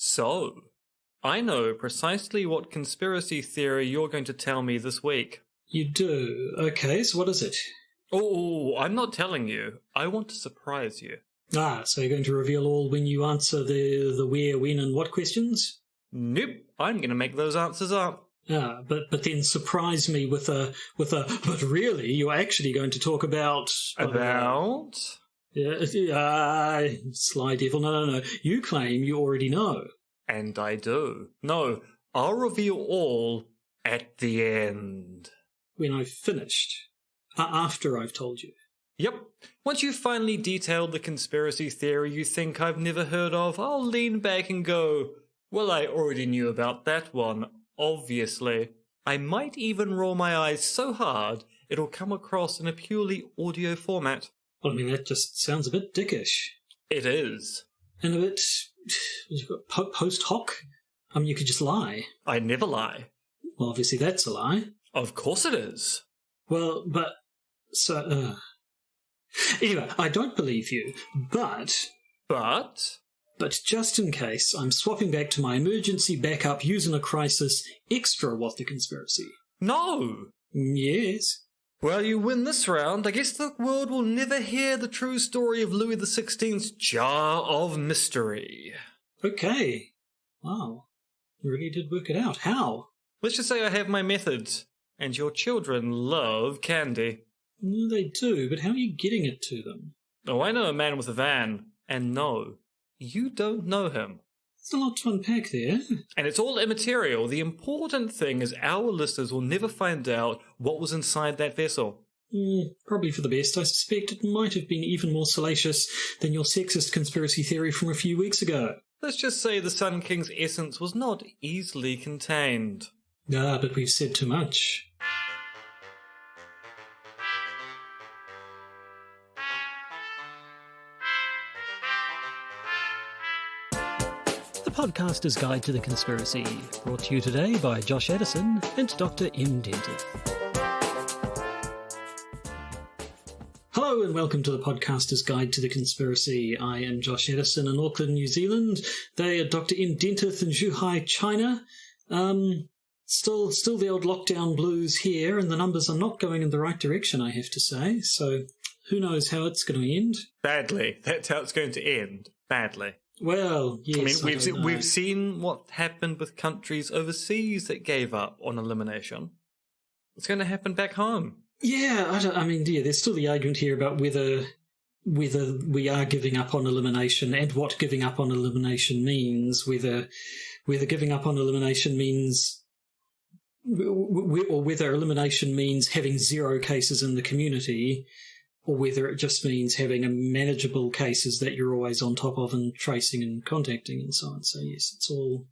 So, I know precisely what conspiracy theory you're going to tell me this week. You do? Okay, so what is it? Oh, I'm not telling you. I want to surprise you. So you're going to reveal all when you answer the where, when, and what questions? Nope, I'm going to make those answers up. But then surprise me with a, but really, you're actually going to talk about... About? Sly devil, no. You claim you already know. And I do. No, I'll reveal all at the end. When I've finished. After I've told you. Yep. Once you've finally detailed the conspiracy theory you think I've never heard of, I'll lean back and go, well, I already knew about that one, obviously. I might even roll my eyes so hard it'll come across in a purely audio format. Well, I mean, that just sounds a bit dickish. It is. And a bit... post hoc? I mean, you could just lie. I never lie. Well, obviously that's a lie. Of course it is. Well, but... So, Anyway, I don't believe you, but... But just in case, I'm swapping back to my emergency backup use in a crisis extra what the conspiracy. No! Yes. Well, you win this round. I guess the world will never hear the true story of Louis XVI's jar of mystery. Okay. Wow. You really did work it out. How? Let's just say I have my methods, and your children love candy. They do, but how are you getting it to them? Oh, I know a man with a van, and no, you don't know him. There's a lot to unpack there. And it's all immaterial. The important thing is our listeners will never find out what was inside that vessel. Probably for the best. I suspect it might have been even more salacious than your sexist conspiracy theory from a few weeks ago. Let's just say the Sun King's essence was not easily contained. But we've said too much. Podcaster's Guide to the Conspiracy, brought to you today by Josh Edison and Dr. M. Dentith. Hello and welcome to the Podcaster's Guide to the Conspiracy. I am Josh Edison in Auckland, New Zealand. They are Dr. M. Dentith in Zhuhai, China. Still the old lockdown blues here, and the numbers are not going in the right direction, I have to say. So who knows how it's going to end? Badly. That's how it's going to end. Badly. Well, yes. I mean, we've seen what happened with countries overseas that gave up on elimination. It's going to happen back home. Yeah, there's still the argument here about whether we are giving up on elimination and what giving up on elimination means. Whether giving up on elimination means, or whether elimination means having zero cases in the community, or whether it just means having a manageable cases that you're always on top of and tracing and contacting and so on. So yes, it's all...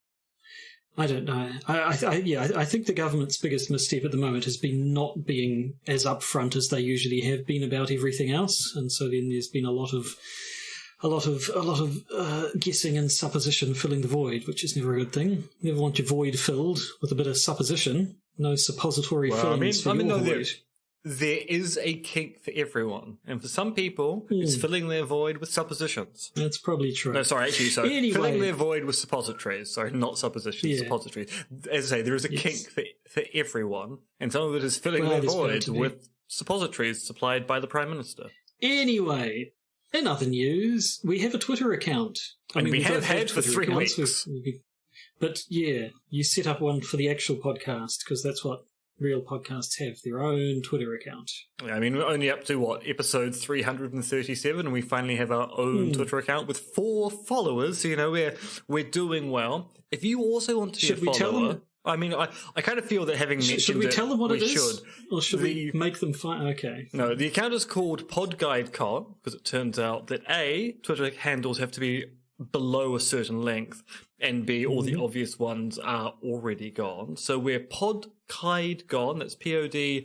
I don't know. I think the government's biggest misstep at the moment has been not being as upfront as they usually have been about everything else, and so then there's been a lot of guessing and supposition filling the void, which is never a good thing. You never want your void filled with a bit of supposition. No suppository fillings for your void. There is a kink for everyone, and for some people, it's filling their void with suppositions. That's probably true. No, sorry, actually, anyway. Filling their void with suppositories. Sorry, not suppositions, suppositories. As I say, there is a kink for everyone, and some of it is filling their void with suppositories supplied by the Prime Minister. Anyway, in other news, we have a Twitter account. We have had for 3 weeks. But yeah, you set up one for the actual podcast, because that's what real podcasts have, their own Twitter account. I mean, we're only up to, episode 337, and we finally have our own Twitter account with 4 followers, so, we're doing well. If you also want to be a follower... Should we tell them? I mean, I kind of feel that having mentioned Should we tell them what it is? Should. Or should we make them find... Okay. No, the account is called PodGuideCon, because it turns out that A, Twitter handles have to be below a certain length, and B, all the obvious ones are already gone. So we're PodGuideCon, that's PodGuidecon,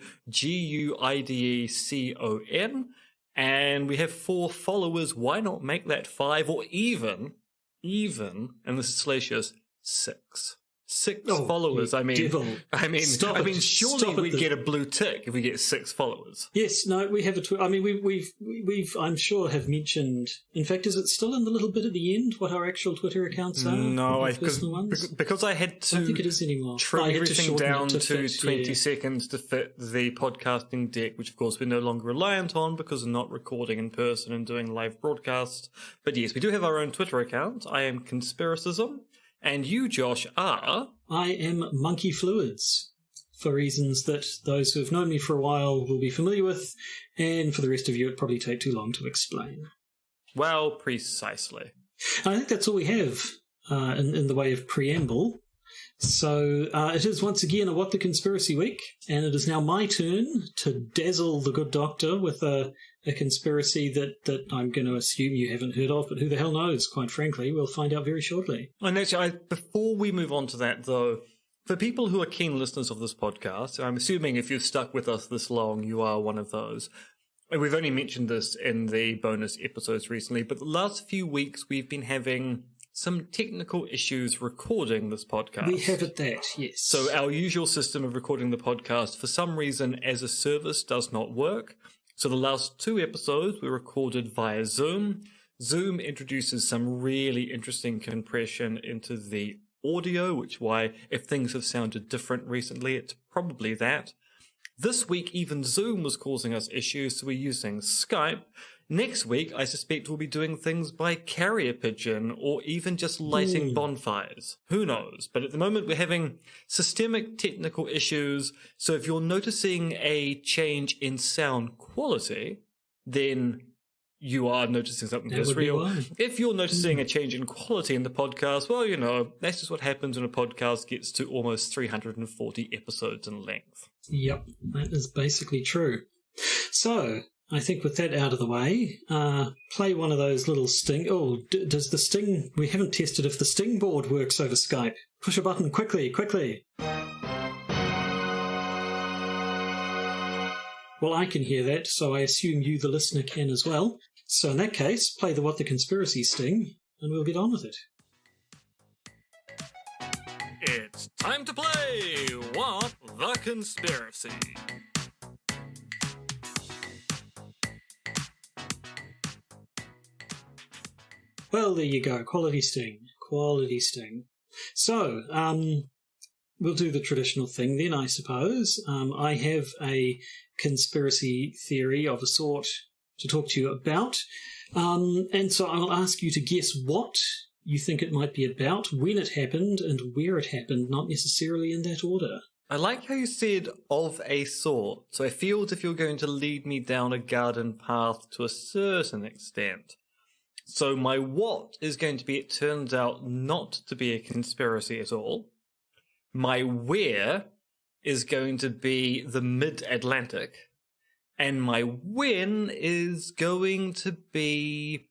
and we have 4 followers. Why not make that 5, or even, and this is salacious, 6? 6 followers. Devil. Surely we'd get a blue tick if we get 6 followers. Yes, no, we have a Twitter. I mean, we've, I'm sure, have mentioned. In fact, is it still in the little bit at the end what our actual Twitter accounts are? No, because I had to. I don't think it is anymore. Trim everything down to 20 seconds to fit the podcasting deck, which of course we're no longer reliant on because we're not recording in person and doing live broadcasts. But yes, we do have our own Twitter account. I am Conspiracism. And you, Josh, are? I am Monkey Fluids, for reasons that those who have known me for a while will be familiar with, and for the rest of you, it'd probably take too long to explain. Well, precisely. I think that's all we have in the way of preamble. So it is once again a What the Conspiracy Week, and it is now my turn to dazzle the good doctor with a conspiracy that I'm going to assume you haven't heard of, but who the hell knows, quite frankly. We'll find out very shortly. And actually, before we move on to that, though, for people who are keen listeners of this podcast, I'm assuming if you've stuck with us this long, you are one of those. And we've only mentioned this in the bonus episodes recently, but the last few weeks we've been having some technical issues recording this podcast. We have at that, yes. So our usual system of recording the podcast, for some reason, as a service, does not work. So the last 2 episodes were recorded via Zoom. Zoom introduces some really interesting compression into the audio, which why if things have sounded different recently, it's probably that. This week, even Zoom was causing us issues, so we're using Skype. Next week, I suspect we'll be doing things by carrier pigeon or even just lighting bonfires. Who knows? But at the moment, we're having systemic technical issues. So if you're noticing a change in sound quality, then you are noticing something that's real. If you're noticing a change in quality in the podcast, well, you know, that's just what happens when a podcast gets to almost 340 episodes in length. Yep, that is basically true. So I think with that out of the way, play one of those little sting... Oh, does the sting... We haven't tested if the sting board works over Skype. Push a button quickly, quickly. Well, I can hear that, so I assume you, the listener, can as well. So in that case, play the What the Conspiracy sting, and we'll get on with it. It's time to play What the Conspiracy. Well, there you go. Quality sting. Quality sting. So, we'll do the traditional thing then, I suppose. I have a conspiracy theory of a sort to talk to you about. And so I'll ask you to guess what you think it might be about, when it happened, and where it happened, not necessarily in that order. I like how you said of a sort. So I feel as if you're going to lead me down a garden path to a certain extent. So my what is going to be, it turns out, not to be a conspiracy at all. My where is going to be the mid-Atlantic. And my when is going to be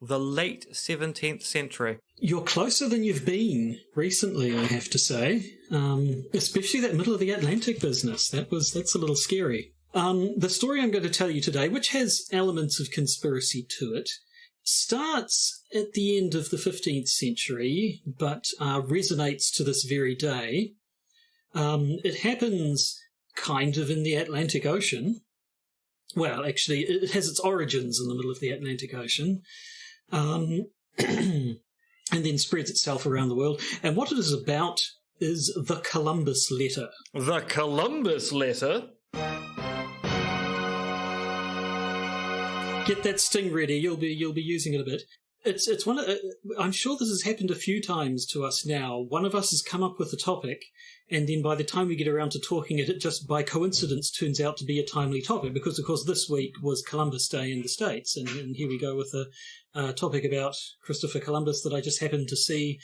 the late 17th century. You're closer than you've been recently, I have to say. Especially that middle of the Atlantic business. That's a little scary. The story I'm going to tell you today, which has elements of conspiracy to it, starts at the end of the 15th century, but resonates to this very day. It happens kind of in the Atlantic Ocean. Well, actually, it has its origins in the middle of the Atlantic Ocean, and then spreads itself around the world. And what it is about is the Columbus Letter. The Columbus Letter? Get that sting ready. You'll be using it a bit. It's one of. I'm sure this has happened a few times to us now. One of us has come up with a topic, and then by the time we get around to talking it just by coincidence turns out to be a timely topic. Because of course this week was Columbus Day in the States, and here we go with a topic about Christopher Columbus that I just happened to see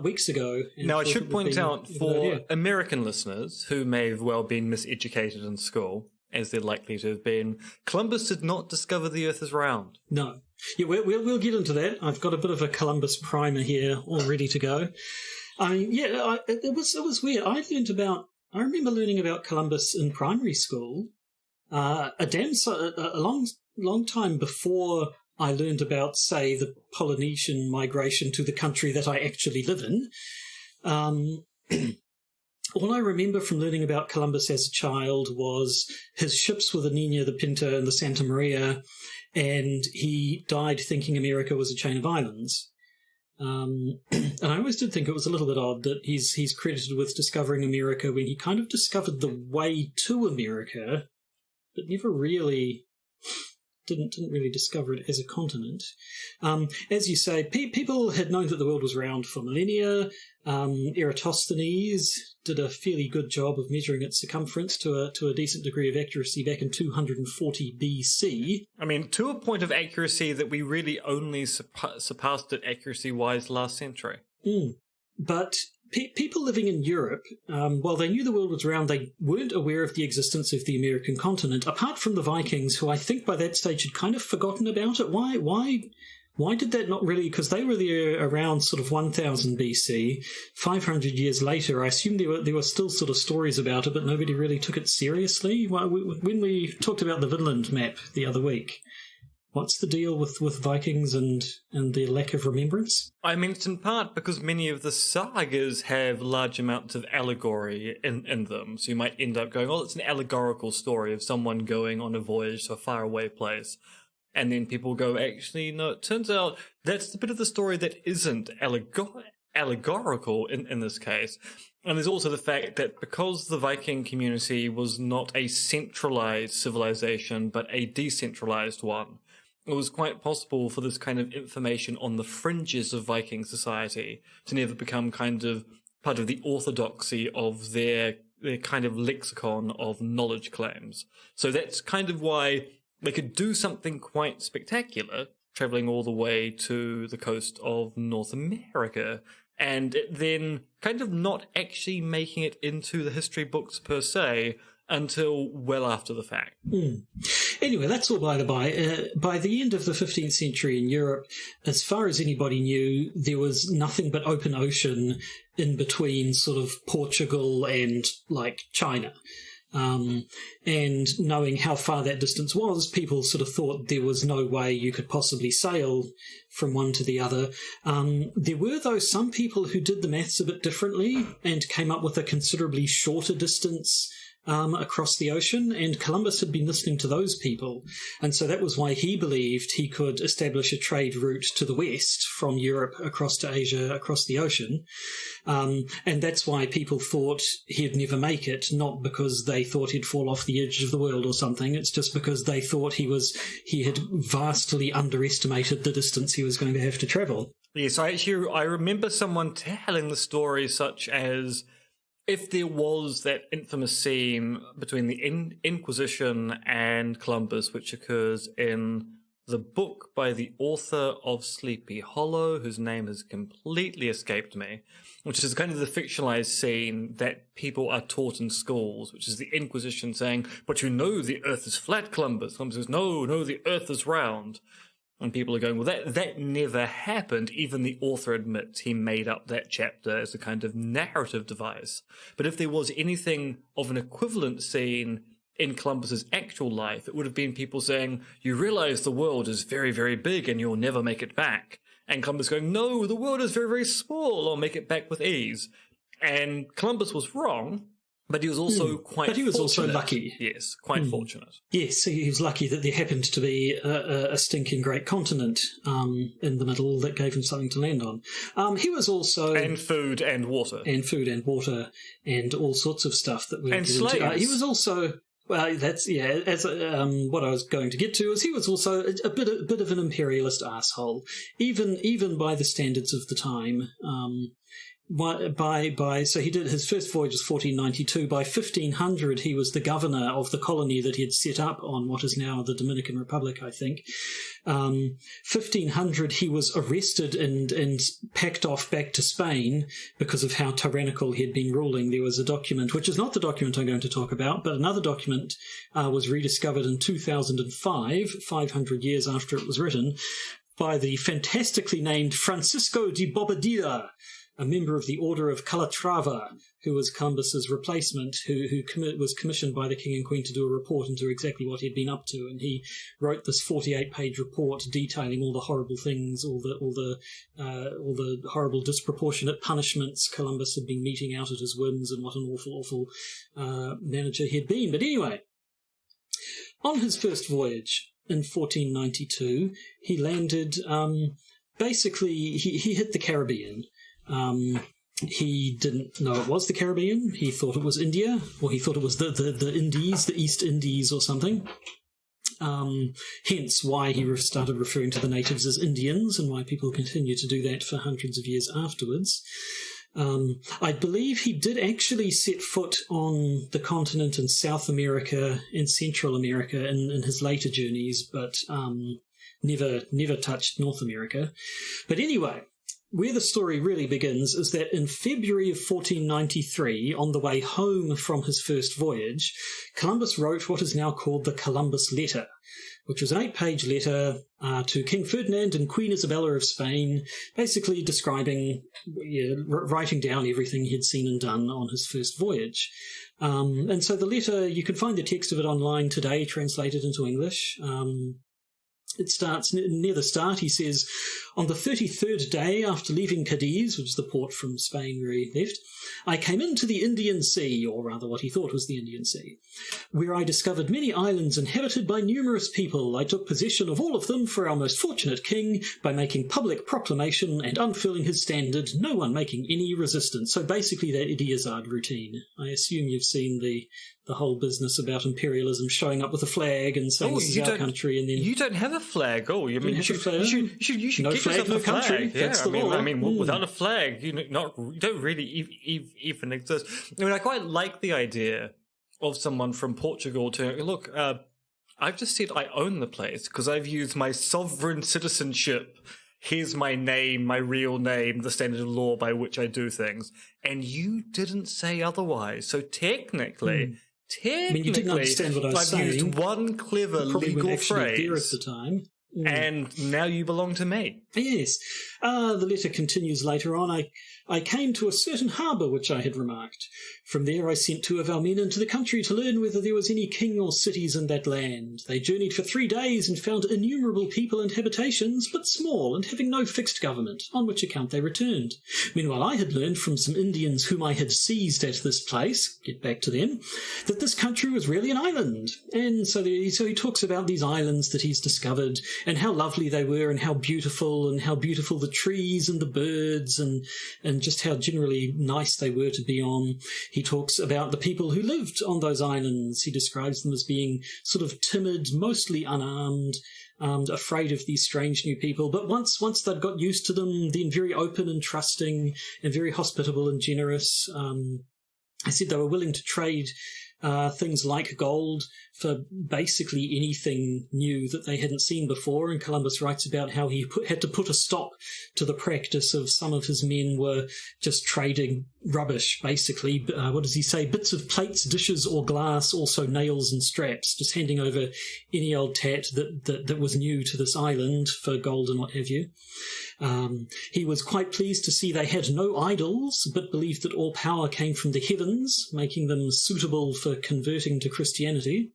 weeks ago. Now I should point out for American listeners who may have well been miseducated in school, as they're likely to have been, Columbus did not discover the Earth is round. No. Yeah, we'll get into that. I've got a bit of a Columbus primer here all ready to go. I mean, yeah, it was weird. I remember learning about Columbus in primary school, a long time before I learned about, say, the Polynesian migration to the country that I actually live in. all I remember from learning about Columbus as a child was his ships were the Nina, the Pinta, and the Santa Maria, and he died thinking America was a chain of islands. And I always did think it was a little bit odd that he's credited with discovering America when he kind of discovered the way to America, but never really didn't really discover it as a continent. As you say, people had known that the world was round for millennia. Eratosthenes did a fairly good job of measuring its circumference to a decent degree of accuracy back in 240 BC. I mean, to a point of accuracy that we really only surpassed it accuracy-wise last century. But people living in Europe, while they knew the world was round, they weren't aware of the existence of the American continent, apart from the Vikings, who I think by that stage had kind of forgotten about it. Why did that not really... Because they were there around sort of 1000 BC, 500 years later. I assume there were still sort of stories about it, but nobody really took it seriously. When we talked about the Vinland map the other week, what's the deal with Vikings and their lack of remembrance? I mean, it's in part because many of the sagas have large amounts of allegory in them. So you might end up going, oh, it's an allegorical story of someone going on a voyage to a faraway place. And then people go, actually, no, it turns out that's the bit of the story that isn't allegorical in this case. And there's also the fact that because the Viking community was not a centralized civilization, but a decentralized one, it was quite possible for this kind of information on the fringes of Viking society to never become kind of part of the orthodoxy of their kind of lexicon of knowledge claims. So that's kind of why they could do something quite spectacular, traveling all the way to the coast of North America, and then kind of not actually making it into the history books per se until well after the fact. Anyway, that's all by the by. By the end of the 15th century in Europe, as far as anybody knew, there was nothing but open ocean in between sort of Portugal and, like, China. And knowing how far that distance was, people sort of thought there was no way you could possibly sail from one to the other. There were, though, some people who did the maths a bit differently and came up with a considerably shorter distance across the ocean, and Columbus had been listening to those people, and so that was why he believed he could establish a trade route to the west from Europe across to Asia, across the ocean, and that's why people thought he'd never make it, not because they thought he'd fall off the edge of the world or something. It's just because they thought he had vastly underestimated the distance he was going to have to travel. Yes, I remember someone telling the story such as, if there was that infamous scene between the Inquisition and Columbus, which occurs in the book by the author of Sleepy Hollow, whose name has completely escaped me, which is kind of the fictionalized scene that people are taught in schools, which is the Inquisition saying, but you know the earth is flat, Columbus. Columbus says, no, the earth is round. And people are going, well, that never happened. Even the author admits he made up that chapter as a kind of narrative device. But if there was anything of an equivalent scene in Columbus's actual life, it would have been people saying, you realize the world is very, very big and you'll never make it back. And Columbus going, no, the world is very, very small. I'll make it back with ease. And Columbus was wrong, but he was also quite But he was fortunate. also lucky. Yes, quite fortunate. Yes, he was lucky that there happened to be a stinking great continent in the middle that gave him something to land on. He was also... And food and water. And food and water and all sorts of stuff that we... And slaves. He was also... Well, that's, yeah, as what I was going to get to is he was also a bit of an imperialist asshole, even by the standards of the time. So he did his first voyage was 1492. By 1500, he was the governor of the colony that he had set up on what is now the Dominican Republic, I think. 1500, he was arrested and packed off back to Spain because of how tyrannical he had been ruling. There was a document, which is not the document I'm going to talk about, but another document was rediscovered in 2005, 500 years after it was written, by the fantastically named Francisco de Bobadilla, a member of the Order of Calatrava, who was Columbus's replacement, who was commissioned by the king and queen to do a report into exactly what he'd been up to, and he wrote this 48-page report detailing all the horrible things, all the horrible disproportionate punishments Columbus had been meting out at his whims, and what an awful manager he'd been. But anyway, on his first voyage in 1492, he landed. Basically, he hit the Caribbean. He didn't know it was the Caribbean. He thought it was India, or he thought it was the Indies, the East Indies or something. Hence why he started referring to the natives as Indians, and why people continue to do that for hundreds of years afterwards. I believe he did actually set foot on the continent in South America and Central America in his later journeys, but never touched North America. But anyway, where the story really begins is that in February of 1493, on the way home from his first voyage, Columbus wrote what is now called the Columbus Letter, which was an 8-page letter to King Ferdinand and Queen Isabella of Spain, basically describing, writing down everything he'd seen and done on his first voyage. And so the letter, you can find the text of it online today, translated into English. It starts near the start. He says, on the 33rd day after leaving Cadiz, which is the port from Spain where he left, I came into the Indian Sea, or rather what he thought was the Indian Sea, where I discovered many islands inhabited by numerous people. I took possession of all of them for our most fortunate king by making public proclamation and unfurling his standard, no one making any resistance. So basically that Eddie Izzard routine. I assume you've seen the whole business about imperialism showing up with a flag and saying this is our country, and then you don't have a flag. Oh, you mean you should no get flag, yourself no a flag. country. Yeah, That's the law. I mean, without a flag, you don't really even exist. I mean, I quite like the idea of someone from Portugal to look. I've just said I own the place because I've used my sovereign citizenship. Here's my name, my real name, the standard of law by which I do things, and you didn't say otherwise. So technically. I mean, you didn't understand what I was saying. I've used one clever legal phrase there at the time. And now you belong to me. Yes. The letter continues later on. I came to a certain harbour which I had remarked. From there I sent 2 of our men into the country to learn whether there was any king or cities in that land. They journeyed for 3 days and found innumerable people and habitations, but small and having no fixed government, on which account they returned. Meanwhile I had learned from some Indians whom I had seized at this place, get back to them, that this country was really an island. And so he talks about these islands that he's discovered, and how lovely they were, and how beautiful the trees and the birds, and just how generally nice they were to be on. He talks about the people who lived on those islands. He describes them as being sort of timid, mostly unarmed, afraid of these strange new people. But once they'd got used to them, then very open and trusting and very hospitable and generous. I said they were willing to trade things like gold for basically anything new that they hadn't seen before. And Columbus writes about how he had to put a stop to the practice of some of his men were just trading rubbish, basically. What does he say? Bits of plates, dishes, or glass, also nails and straps, just handing over any old tat that was new to this island for gold and what have you. He was quite pleased to see they had no idols, but believed that all power came from the heavens, making them suitable for converting to Christianity.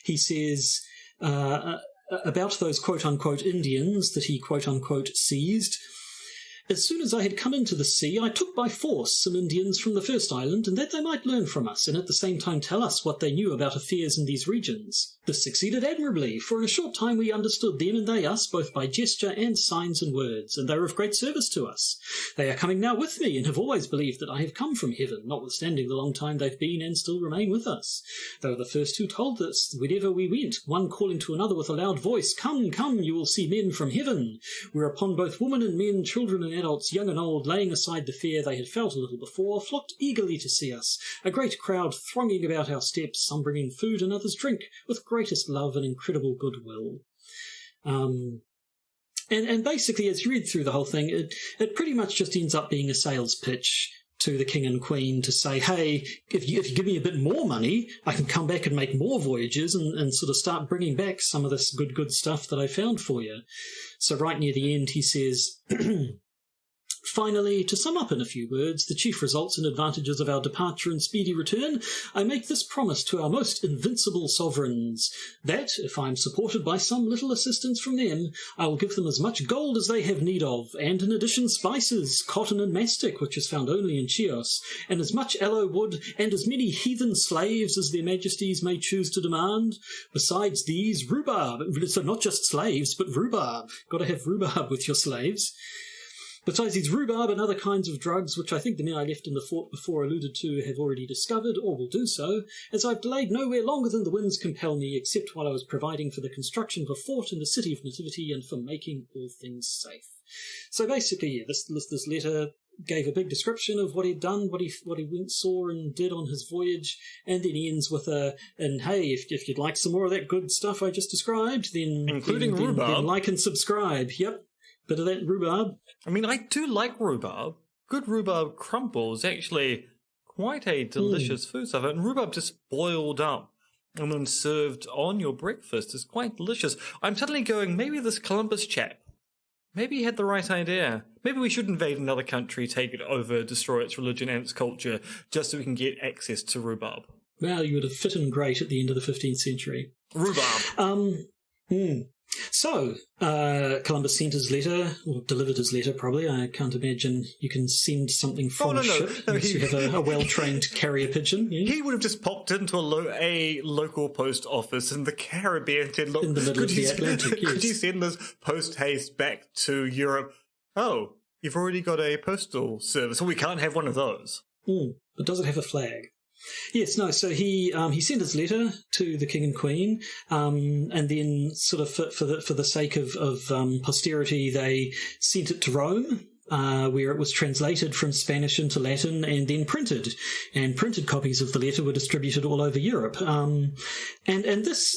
He says about those quote-unquote Indians that he quote-unquote seized, as soon as I had come into the sea, I took by force some Indians from the first island, and that they might learn from us, and at the same time tell us what they knew about affairs in these regions. This succeeded admirably, for in a short time we understood them and they us, both by gesture and signs and words, and they were of great service to us. They are coming now with me, and have always believed that I have come from heaven, notwithstanding the long time they've been and still remain with us. They were the first who told us, wherever we went, one calling to another with a loud voice, Come, come, you will see men from heaven. Whereupon both women and men, children and adults, young and old, laying aside the fear they had felt a little before, flocked eagerly to see us, a great crowd thronging about our steps, some bringing food and others drink, with greatest love and incredible goodwill. And basically, as you read through the whole thing, it pretty much just ends up being a sales pitch to the king and queen to say, hey, if you give me a bit more money, I can come back and make more voyages and sort of start bringing back some of this good stuff that I found for you. So right near the end, he says, Finally, to sum up in a few words, the chief results and advantages of our departure and speedy return, I make this promise to our most invincible sovereigns, that, if I am supported by some little assistance from them, I will give them as much gold as they have need of, and in addition spices, cotton and mastic, which is found only in Chios, and as much aloe wood, and as many heathen slaves as their majesties may choose to demand. Besides these, rhubarb, so not just slaves, but rhubarb. Got to have rhubarb with your slaves. Besides these rhubarb and other kinds of drugs, which I think the men I left in the fort before alluded to have already discovered, or will do so, as I've delayed nowhere longer than the winds compel me, except while I was providing for the construction of a fort in the city of Nativity and for making all things safe. So basically, yeah, this letter gave a big description of what he'd done, what he went, saw and did on his voyage, and then ends with and hey, if you'd like some more of that good stuff I just described, then including rhubarb, then like and subscribe. Yep, bit of that rhubarb. I mean, I do like rhubarb. Good rhubarb crumble is actually quite a delicious food stuff, and rhubarb just boiled up and then served on your breakfast is quite delicious. I'm suddenly going, maybe this Columbus chap, maybe he had the right idea. Maybe we should invade another country, take it over, destroy its religion and its culture, just so we can get access to rhubarb. Well, you would have fit in great at the end of the 15th century. Rhubarb. So, Columbus sent his letter, or delivered his letter probably. I can't imagine you can send something from a ship unless you have a well-trained carrier pigeon. Yeah? He would have just popped into a local post office in the Caribbean and said, look, in the middle of the Atlantic, yes. Could you send this post-haste back to Europe? Oh, you've already got a postal service. Well, we can't have one of those. But does it have a flag? Yes, no, so he sent his letter to the king and queen, and then sort of for the sake of posterity, they sent it to Rome, where it was translated from Spanish into Latin and then printed. And printed copies of the letter were distributed all over Europe. And this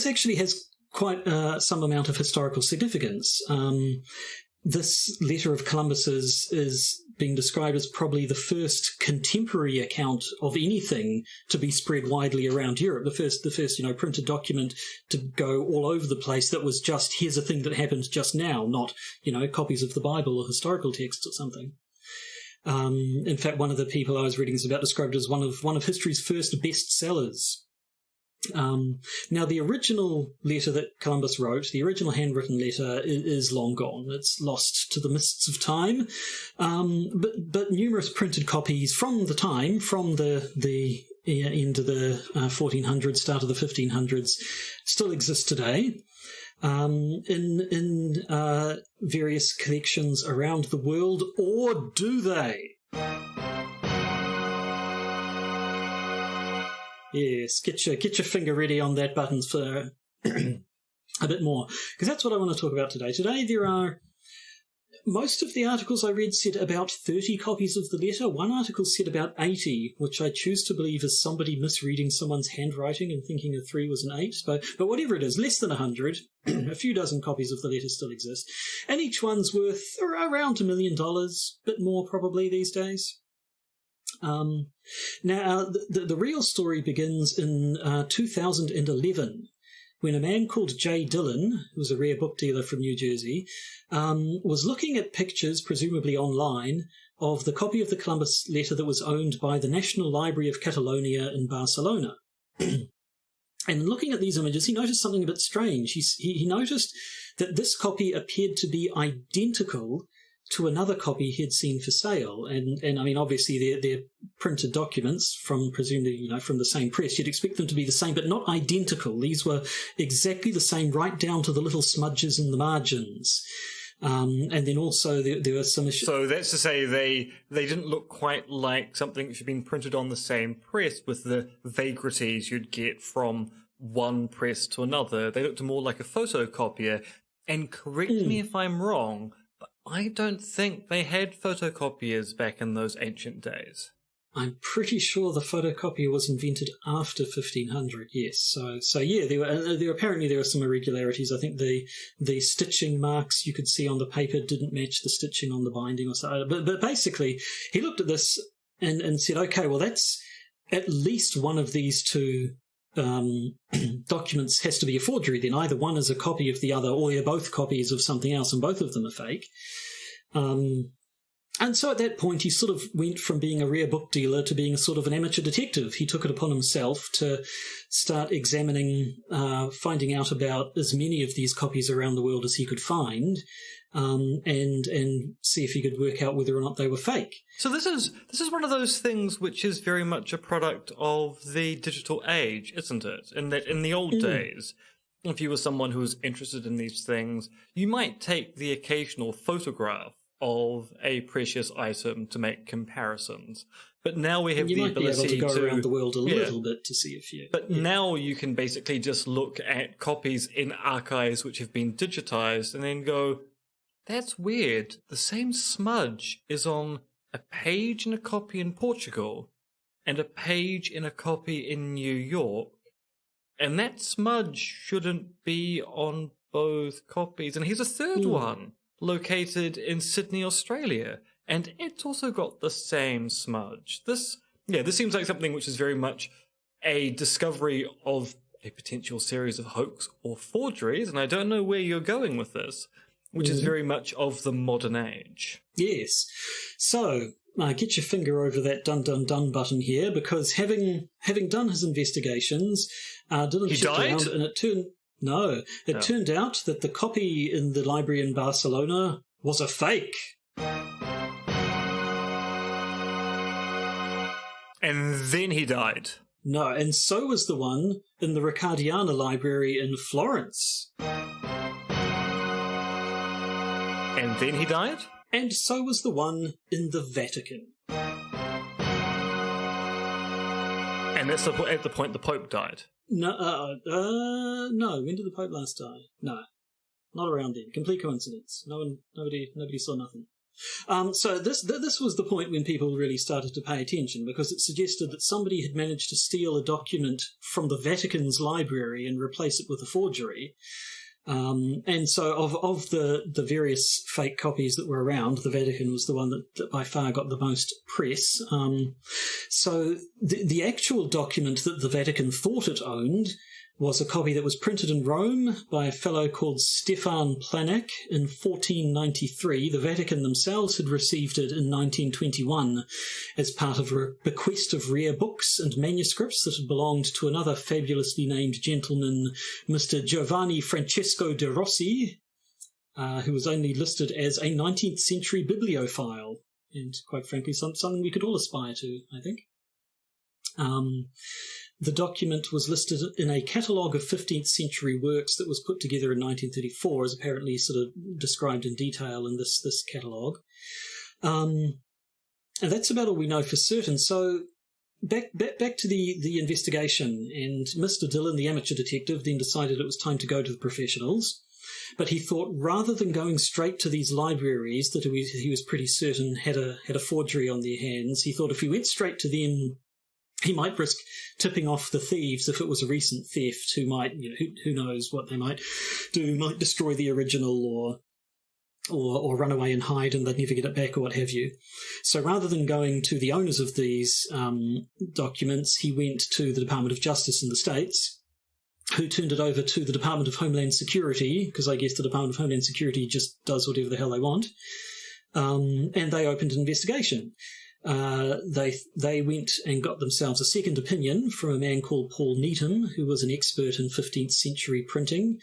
actually has quite some amount of historical significance. This letter of Columbus's is being described as probably the first contemporary account of anything to be spread widely around Europe. The first, printed document to go all over the place that was just, here's a thing that happened just now, not, copies of the Bible or historical texts or something. In fact, one of the people I was reading is about described as one of history's first bestsellers. Now, the original letter that Columbus wrote, the original handwritten letter, is long gone. It's lost to the mists of time. But numerous printed copies from the time, from the end of the 1400s, start of the 1500s, still exist today. In various collections around the world, or do they? Yes, get your finger ready on that button for a bit more, because that's what I want to talk about today. Today there are, most of the articles I read said about 30 copies of the letter. One article said about 80, which I choose to believe is somebody misreading someone's handwriting and thinking a 3 was an 8. But whatever it is, less than 100, a few dozen copies of the letter still exist, and each one's worth around $1 million, bit more probably these days. Now, the real story begins in 2011, when a man called Jay Dillon, who was a rare book dealer from New Jersey, was looking at pictures, presumably online, of the copy of the Columbus letter that was owned by the National Library of Catalonia in Barcelona. And looking at these images, he noticed something a bit strange. He noticed that this copy appeared to be identical to another copy he had seen for sale. And I mean, obviously they're printed documents from, presumably, from the same press. You'd expect them to be the same, but not identical. These were exactly the same, right down to the little smudges in the margins. And then also there were some issues. So that's to say they didn't look quite like something that had been printed on the same press with the vagaries you'd get from one press to another. They looked more like a photocopier. And correct me if I'm wrong, but I don't think they had photocopiers back in those ancient days. I'm pretty sure the photocopier was invented after 1500. Yes. So yeah, there were some irregularities. I think the stitching marks you could see on the paper didn't match the stitching on the binding or so. But basically, he looked at this and said, okay, well, that's at least one of these two documents has to be a forgery. Then either one is a copy of the other, or they're both copies of something else, and both of them are fake. And so at that point, he sort of went from being a rare book dealer to being sort of an amateur detective. He took it upon himself to start examining, finding out about as many of these copies around the world as he could find, and see if he could work out whether or not they were fake. So this is one of those things which is very much a product of the digital age, isn't it? In that in the old days, if you were someone who was interested in these things, you might take the occasional photograph of a precious item to make comparisons. But now we have the ability to go around the world a little bit to see if you... But now you can basically just look at copies in archives which have been digitized and then go, that's weird. The same smudge is on a page in a copy in Portugal and a page in a copy in New York. And that smudge shouldn't be on both copies. And here's a third one, located in Sydney, Australia, and it's also got the same smudge. This seems like something which is very much a discovery of a potential series of hoax or forgeries, and I don't know where you're going with this, which is very much of the modern age. Yes. So, get your finger over that dun dun dun button here, because having done his investigations, didn't he sit died? around, and it turned out that the copy in the library in Barcelona was a fake. And then he died. No, and so was the one in the Ricardiana library in Florence. And then he died? And so was the one in the Vatican. And that's at the point the Pope died. No, when did the Pope last die? No, not around then. Complete coincidence. Nobody saw nothing. So this was the point when people really started to pay attention, because it suggested that somebody had managed to steal a document from the Vatican's library and replace it with a forgery. And so of the various fake copies that were around, the Vatican was the one that by far got the most press. So the actual document that the Vatican thought it owned was a copy that was printed in Rome by a fellow called Stefan Planac in 1493. The Vatican themselves had received it in 1921 as part of a bequest of rare books and manuscripts that had belonged to another fabulously named gentleman, Mr. Giovanni Francesco de Rossi, who was only listed as a 19th century bibliophile, and quite frankly something we could all aspire to, I think. The document was listed in a catalogue of 15th century works that was put together in 1934, as apparently sort of described in detail in this catalogue. And that's about all we know for certain. So back to the investigation, and Mr. Dillon, the amateur detective, then decided it was time to go to the professionals. But he thought, rather than going straight to these libraries that he was pretty certain had a forgery on their hands, he thought if he went straight to them, he might risk tipping off the thieves if it was a recent theft, who might, who knows what they might do, might destroy the original or run away and hide and they'd never get it back or what have you. So rather than going to the owners of these documents, he went to the Department of Justice in the States, who turned it over to the Department of Homeland Security, because I guess the Department of Homeland Security just does whatever the hell they want, and they opened an investigation. They went and got themselves a second opinion from a man called Paul Needham, who was an expert in 15th century printing.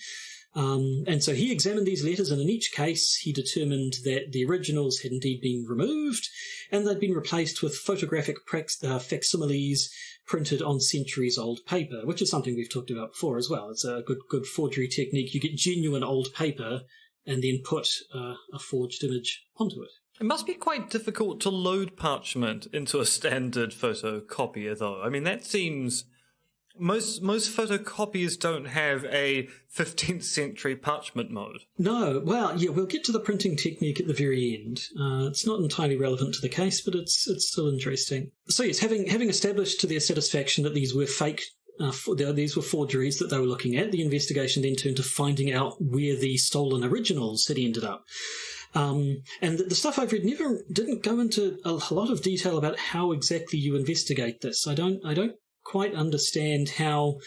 And so he examined these letters, and in each case he determined that the originals had indeed been removed and they'd been replaced with photographic facsimiles printed on centuries-old paper, which is something we've talked about before as well. It's a good forgery technique. You get genuine old paper and then put a forged image onto it. It must be quite difficult to load parchment into a standard photocopier, though. I mean, that seems... Most photocopiers don't have a 15th century parchment mode. No, well, yeah, we'll get to the printing technique at the very end. It's not entirely relevant to the case, but it's still interesting. So yes, having established to their satisfaction that these were fake, these were forgeries that they were looking at, the investigation then turned to finding out where the stolen originals had ended up. And the stuff I've read didn't go into a lot of detail about how exactly you investigate this. I don't quite understand how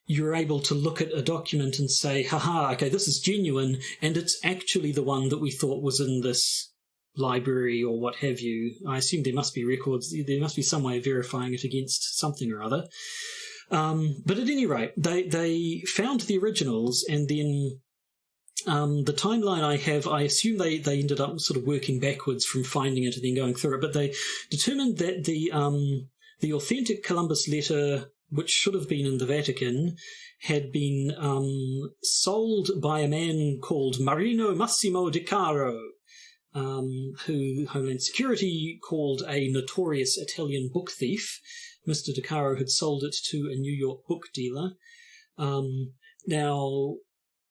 you're able to look at a document and say, haha, okay, this is genuine, and it's actually the one that we thought was in this library or what have you. I assume there must be records. There must be some way of verifying it against something or other. But at any rate, they found the originals, and then the timeline I have, I assume they ended up sort of working backwards from finding it and then going through it. But they determined that the authentic Columbus letter, which should have been in the Vatican, had been sold by a man called Marino Massimo De Caro, who Homeland Security called a notorious Italian book thief. Mr. De Caro had sold it to a New York book dealer. Now,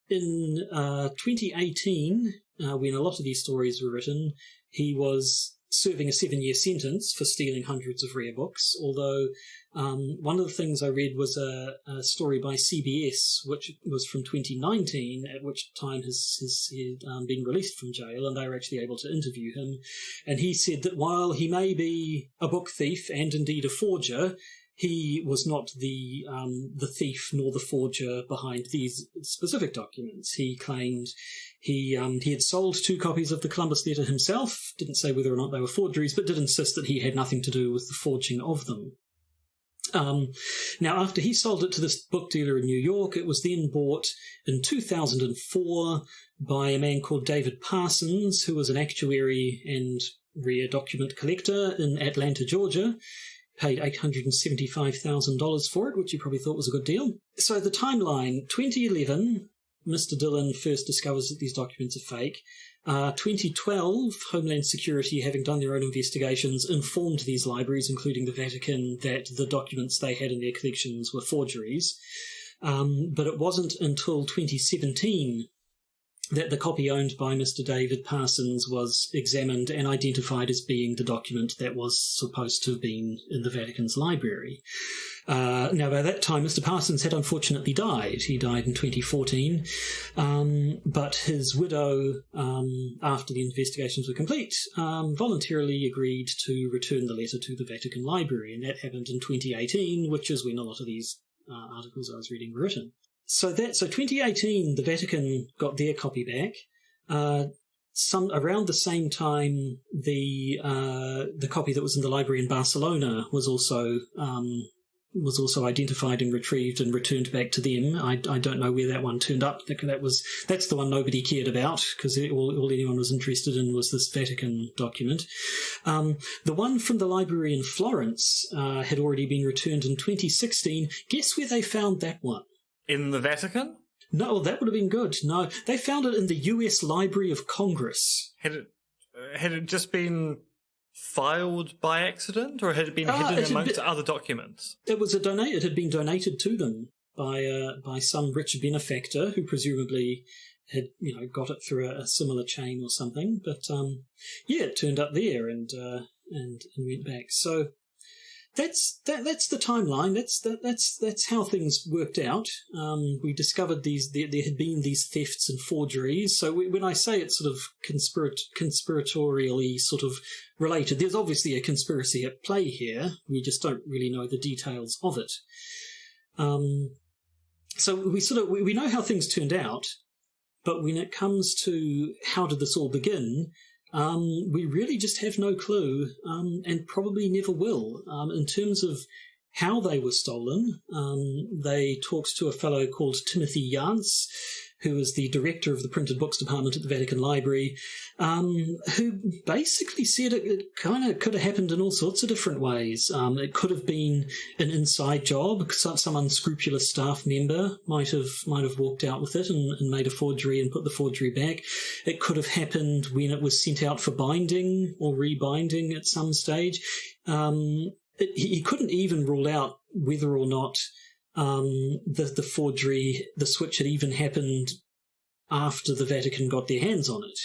in 2018, when a lot of these stories were written, he was serving a 7-year sentence for stealing hundreds of rare books, although one of the things I read was a story by CBS, which was from 2019, at which time he had been released from jail, and they were actually able to interview him. And he said that while he may be a book thief and indeed a forger, he was not the thief nor the forger behind these specific documents. He claimed he had sold 2 copies of the Columbus letter himself, didn't say whether or not they were forgeries, but did insist that he had nothing to do with the forging of them. Now, after he sold it to this book dealer in New York, it was then bought in 2004 by a man called David Parsons, who was an actuary and rare document collector in Atlanta, Georgia. Paid $875,000 for it, which he probably thought was a good deal. So the timeline, 2011, Mr. Dillon first discovers that these documents are fake. 2012, Homeland Security, having done their own investigations, informed these libraries, including the Vatican, that the documents they had in their collections were forgeries. But it wasn't until 2017 that the copy owned by Mr. David Parsons was examined and identified as being the document that was supposed to have been in the Vatican's library. Now, by that time, Mr. Parsons had unfortunately died. He died in 2014, but his widow, after the investigations were complete, voluntarily agreed to return the letter to the Vatican Library, and that happened in 2018, which is when a lot of these articles I was reading were written. So 2018, the Vatican got their copy back. Around the same time, the copy that was in the library in Barcelona was also identified and retrieved and returned back to them. I don't know where that one turned up. That's the one nobody cared about, because all anyone was interested in was this Vatican document. The one from the library in Florence had already been returned in 2016. Guess where they found that one? In the Vatican? No, that would have been good. No, they found it in the U.S. Library of Congress. Had it just been filed by accident, or had it been hidden amongst other documents? It was it had been donated to them by some rich benefactor who presumably had got it through a similar chain or something. But it turned up there and went back. So. That's the timeline. That's how things worked out. We discovered there had been these thefts and forgeries. So when I say it's sort of conspiratorially sort of related, there's obviously a conspiracy at play here. We just don't really know the details of it. So we know how things turned out, but when it comes to how did this all begin, we really just have no clue, and probably never will. In terms of how they were stolen, they talked to a fellow called Timothy Yance, who is the director of the printed books department at the Vatican Library, who basically said it kind of could have happened in all sorts of different ways. It could have been an inside job. Some unscrupulous staff member might have walked out with it and made a forgery and put the forgery back. It could have happened when it was sent out for binding or rebinding at some stage. He couldn't even rule out whether or not the forgery, the switch had even happened after the Vatican got their hands on it.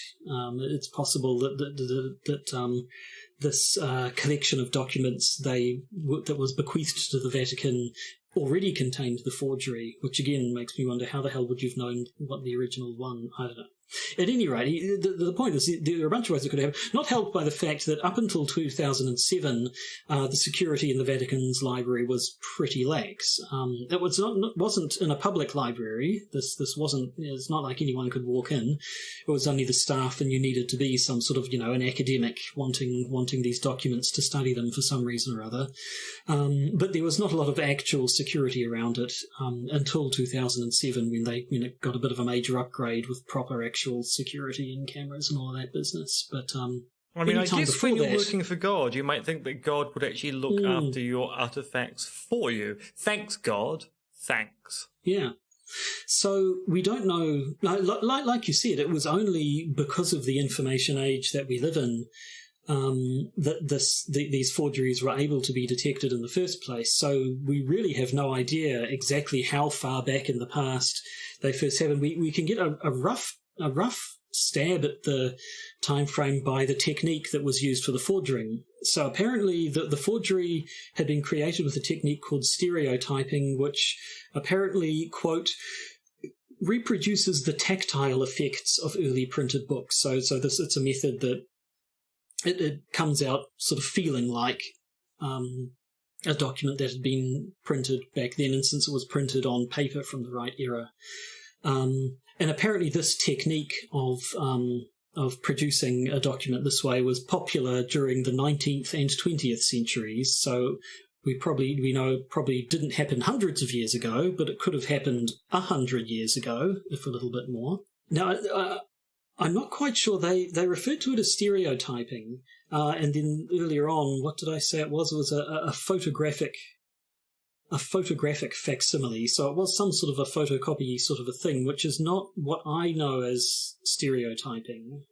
It's possible that this collection of documents that was bequeathed to the Vatican already contained the forgery, which again makes me wonder how the hell would you have known what the original one? I don't know. At any rate, the point is there are a bunch of ways it could happen, not helped by the fact that up until 2007, the security in the Vatican's library was pretty lax. It wasn't in a public library. This wasn't. It's not like anyone could walk in. It was only the staff, and you needed to be some sort of, an academic wanting these documents to study them for some reason or other. But there was not a lot of actual security around it until 2007, when they got a bit of a major upgrade with proper actual security and cameras and all of that business. But I guess when you're working for God, you might think that God would actually look after your artifacts for you. Thanks, God. Thanks. Yeah. So we don't know. Like you said, it was only because of the information age that we live in that these forgeries were able to be detected in the first place. So we really have no idea exactly how far back in the past they first happened. We can get a rough stab at the time frame by the technique that was used for the forging. So apparently the forgery had been created with a technique called stereotyping, which apparently, quote, reproduces the tactile effects of early printed books. So it's a method that it comes out sort of feeling like a document that had been printed back then, and since it was printed on paper from the right era. And apparently this technique of producing a document this way was popular during the 19th and 20th centuries. So we know didn't happen hundreds of years ago, but it could have happened 100 years ago, if a little bit more. Now, I'm not quite sure. They referred to it as stereotyping, and then earlier on, what did I say it was? It was a photographic facsimile, so it was some sort of a photocopy sort of a thing, which is not what I know as stereotyping.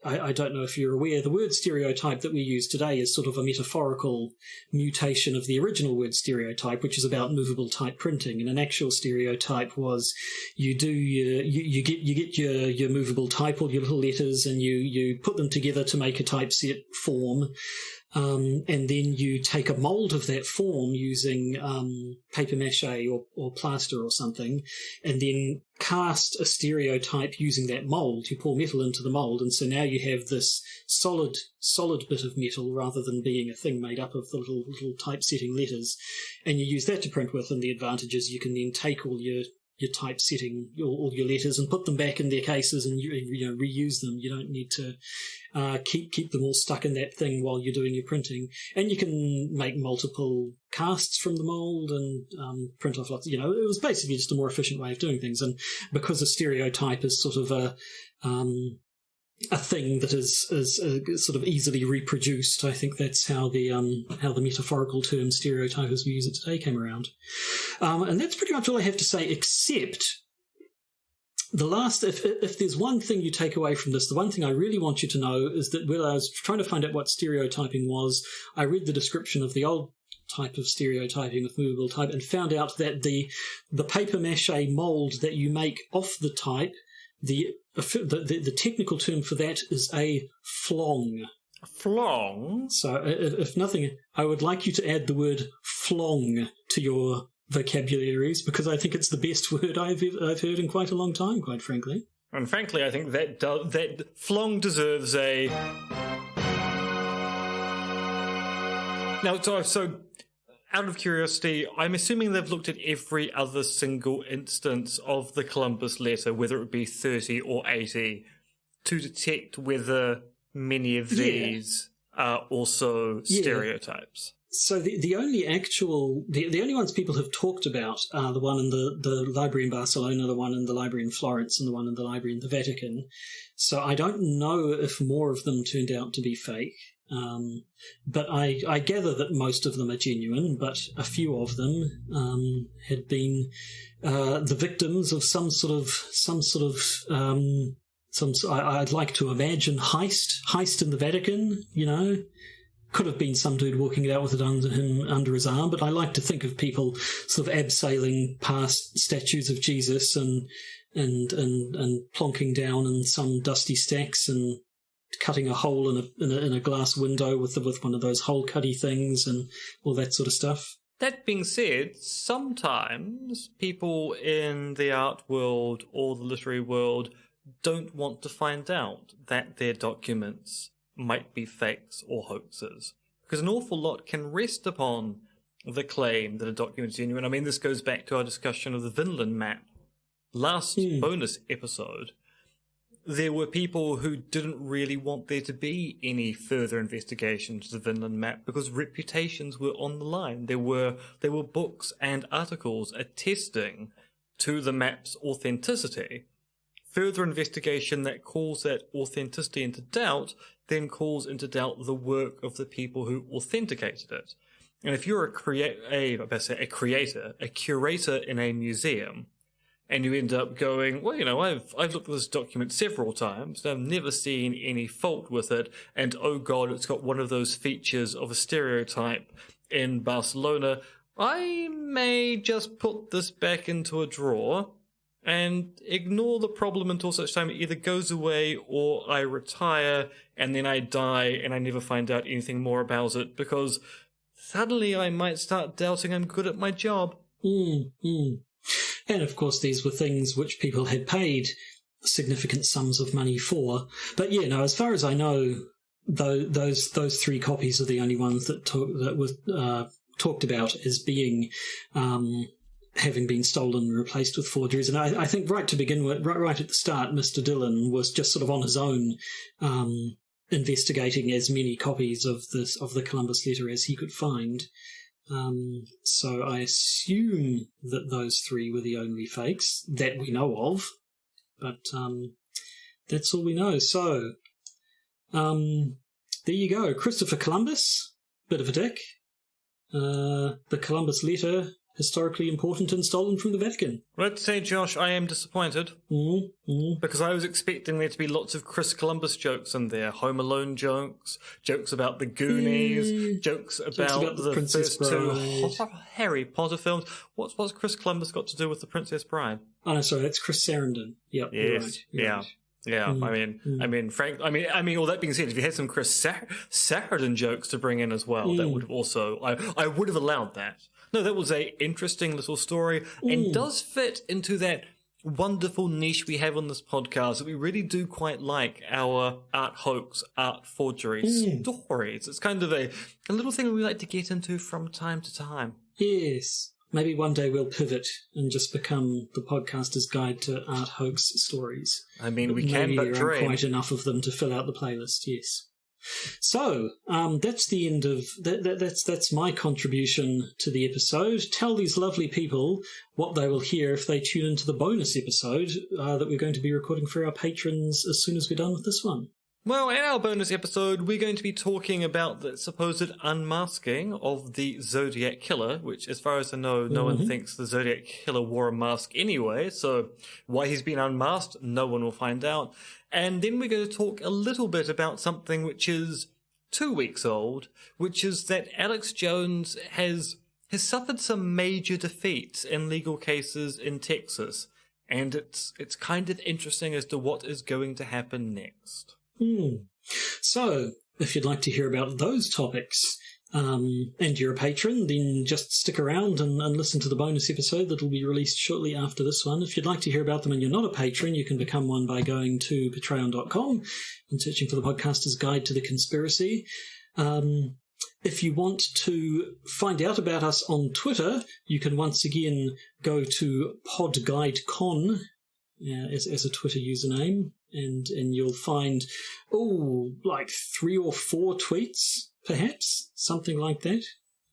I don't know if you're aware, the word stereotype that we use today is sort of a metaphorical mutation of the original word stereotype, which is about movable type printing. And an actual stereotype was you get your movable type, all your little letters, and you put them together to make a typeset form. And then you take a mold of that form using paper mache or plaster or something, and then cast a stereotype using that mold. You pour metal into the mold, and so now you have this solid bit of metal rather than being a thing made up of the little typesetting letters, and you use that to print with. And the advantage is you can then take all your typesetting, all your letters, and put them back in their cases and reuse them. You don't need to keep them all stuck in that thing while you're doing your printing. And you can make multiple casts from the mold and print off lots. It was basically just a more efficient way of doing things. And because a stereotype is sort of a thing that is sort of easily reproduced, I think that's how the metaphorical term stereotype as we use it today came around. And that's pretty much all I have to say, except the last, if there's one thing you take away from this, the one thing I really want you to know is that when I was trying to find out what stereotyping was, I read the description of the old type of stereotyping with movable type and found out that the paper mache mold that you make off the type, the technical term for that is a flong. Flong? So, if nothing, I would like you to add the word flong to your vocabularies, because I think it's the best word I've heard in quite a long time, quite frankly. And frankly, I think that flong deserves a... Now, so out of curiosity, I'm assuming they've looked at every other single instance of the Columbus letter, whether it be 30 or 80, to detect whether many of these are also stereotypes. So the only ones people have talked about are the one in the library in Barcelona, the one in the library in Florence, and the one in the library in the Vatican. So I don't know if more of them turned out to be fake. But I gather that most of them are genuine, but a few of them had been the victims of some sort of I'd like to imagine heist in the Vatican. Could have been some dude walking it out with it under his arm, but I like to think of people sort of abseiling past statues of Jesus and plonking down in some dusty stacks and cutting a hole in a glass window with one of those hole cutty things and all that sort of stuff. That being said, sometimes people in the art world or the literary world don't want to find out that their documents might be fakes or hoaxes, because an awful lot can rest upon the claim that a document is genuine. I mean, this goes back to our discussion of the Vinland map last bonus episode. There were people who didn't really want there to be any further investigation to the Vinland map because reputations were on the line. There were books and articles attesting to the map's authenticity. Further investigation that calls that authenticity into doubt then calls into doubt the work of the people who authenticated it. And if you're a curator in a museum, and you end up going, well, you know, I've looked at this document several times, and I've never seen any fault with it, and oh god, it's got one of those features of a stereotype in Barcelona, I may just put this back into a drawer and ignore the problem until such time it either goes away or I retire and then I die and I never find out anything more about it, because suddenly I might start doubting I'm good at my job. And of course, these were things which people had paid significant sums of money for. But yeah, no, as far as I know, those 3 copies are the only ones that were talked about as being having been stolen and replaced with forgeries. And I think right to begin with, right at the start, Mr. Dillon was just sort of on his own, investigating as many copies of the Columbus letter as he could find. So I assume that those 3 were the only fakes that we know of, but that's all we know. So there you go. Christopher Columbus, bit of a dick. The Columbus letter, historically important and stolen from the Vatican. Well, let's say, Josh, I am disappointed. Because I was expecting there to be lots of Chris Columbus jokes in there. Home Alone jokes about the Goonies, jokes about the Princess first Bride. 2 Harry Potter films. What's Chris Columbus got to do with the Princess Bride? Oh, no, sorry, that's Chris Sarandon. Yep, Yes, you're right. Yeah, I mean, Frank. I mean. All that being said, if you had some Chris Sarandon jokes to bring in as well, that would have also. I would have allowed that. No, that was a interesting little story and does fit into that wonderful niche we have on this podcast that we really do quite like, our art hoax, art forgery stories. It's kind of a little thing we like to get into from time to time. Yes. Maybe one day we'll pivot and just become the podcaster's guide to art hoax stories. I mean, we can but dream. Maybe there aren't dream. quite enough of them to fill out the playlist, yes. So, that's the end of... That's my contribution to the episode. Tell these lovely people what they will hear if they tune into the bonus episode that we're going to be recording for our patrons as soon as we're done with this one. Well, in our bonus episode, we're going to be talking about the supposed unmasking of the Zodiac Killer, which, as far as I know, no one thinks the Zodiac Killer wore a mask anyway, so why he's been unmasked, no one will find out. And then we're going to talk a little bit about something which is 2 weeks old, which is that Alex Jones has suffered some major defeats in legal cases in Texas, and it's kind of interesting as to what is going to happen next. So, if you'd like to hear about those topics, and you're a patron, then just stick around and listen to the bonus episode that will be released shortly after this one. If you'd like to hear about them and you're not a patron, you can become one by going to patreon.com and searching for the podcaster's guide to the conspiracy. If you want to find out about us on Twitter, you can once again go to PodGuideCon as a Twitter username, and you'll find, like 3 or 4 tweets, perhaps, something like that.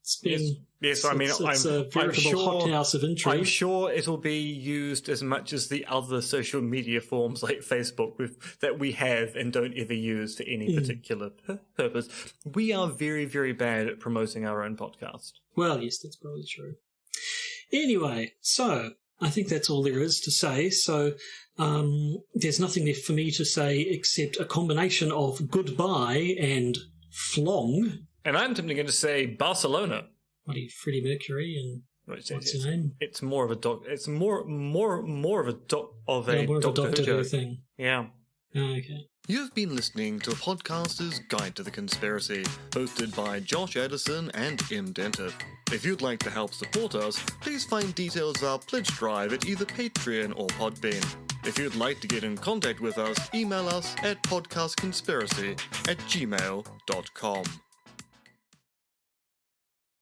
It's been, yes. I mean, it's a veritable hothouse of intrigue. I'm sure it'll be used as much as the other social media forms like Facebook that we have and don't ever use for any particular purpose. We are very, very bad at promoting our own podcast. Well, yes, that's probably true. Anyway, so I think that's all there is to say. So there's nothing left for me to say except a combination of goodbye and flong. And I'm simply going to say Barcelona. What are you, Freddie Mercury, and what's your name? It's more of a doc. It's more of a Doctor Who thing. Yeah. Okay. You've been listening to a podcaster's Guide to the Conspiracy, hosted by Josh Edison and M. Dentif. If you'd like to help support us, please find details of our pledge drive at either Patreon or Podbean. If you'd like to get in contact with us, email us at podcastconspiracy@gmail.com.